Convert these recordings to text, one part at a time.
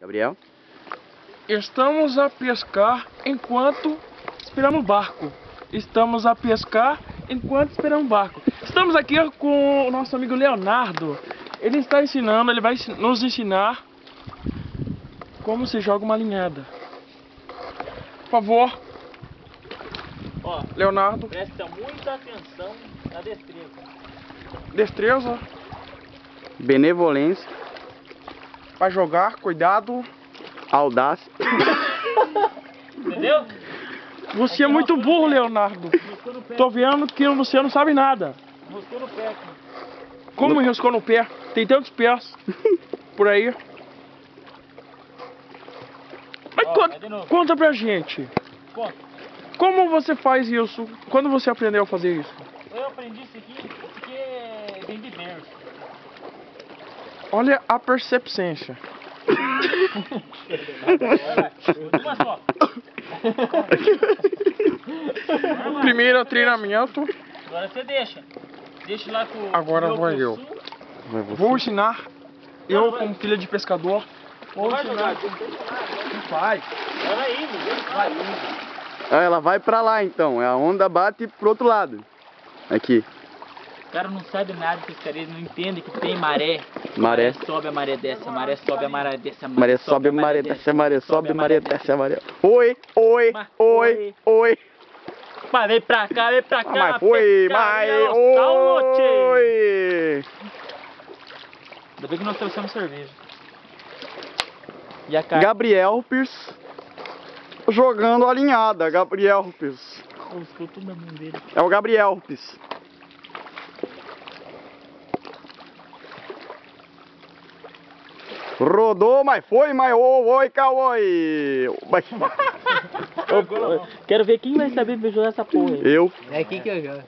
Gabriel? Estamos a pescar enquanto esperamos o barco. Estamos a pescar enquanto esperamos o barco. Estamos aqui com o nosso amigo Leonardo. Ele está ensinando, ele vai nos ensinar como se joga uma linhada. Por favor. Ó, Leonardo. presta muita atenção na destreza. Destreza. Benevolência. Vai jogar, cuidado. Audácia. Entendeu? Você é muito burro, Leonardo. Tô vendo que você não sabe nada. Roscou no pé. Como enroscou no pé? Tem tantos pés por aí. Mas Ó, vai de novo. conta pra gente. Conta. Como você faz isso? Quando você aprendeu a fazer isso? Eu aprendi isso aqui vem de berço. Olha a percepcência. Uma só. Primeiro treinamento. Agora você deixa. Deixa lá com Agora meu vou eu. sul. Vou ensinar. Eu, como filho de pescador, vou Vai ensinar. jogar. Não faz. Vai indo, vai indo. Ah, ela vai pra lá então. A onda bate pro outro lado. Aqui. O cara não sabe nada de pescaria, ele não entende que tem maré. Maré. Sobe, a maré desce, a maré sobe, a maré desce, a Maré sobe, maré desce, maré sobe, maré desce, maré. Oi, oi, oi, oi. Mas vem pra cá, Mas foi, mas oi. Ainda bem que nós trouxemos cerveja. E a carne? Gabriel Pires jogando a linhada. Gabriel Pires. Ficou tudo na mão dele. É o Gabriel Pires. Rodou, mas foi, mas oi, cowboy. Quero ver quem vai saber jogar essa porra aí. Eu. É aqui que eu jogo.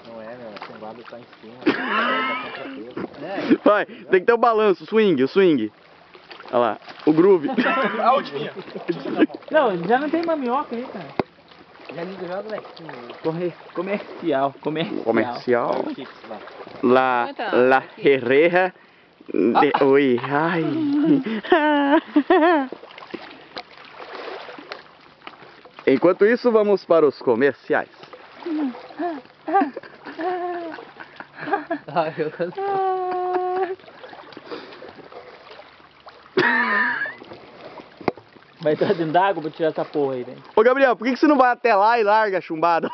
Não é, meu. A chumbada tá em cima. Vai, tem que ter o balanço, o swing. Olha lá, o groove. Não, já não tem mamioca aí, cara. Já liga o jogo, velho. Comercial. Comercial. La Herrera. Oi, ai. Enquanto isso, vamos para os comerciais. Vai entrar dentro d'água pra tirar essa porra aí, velho. Ô Gabriel, por que você não vai até lá e larga a chumbada?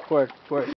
Forte.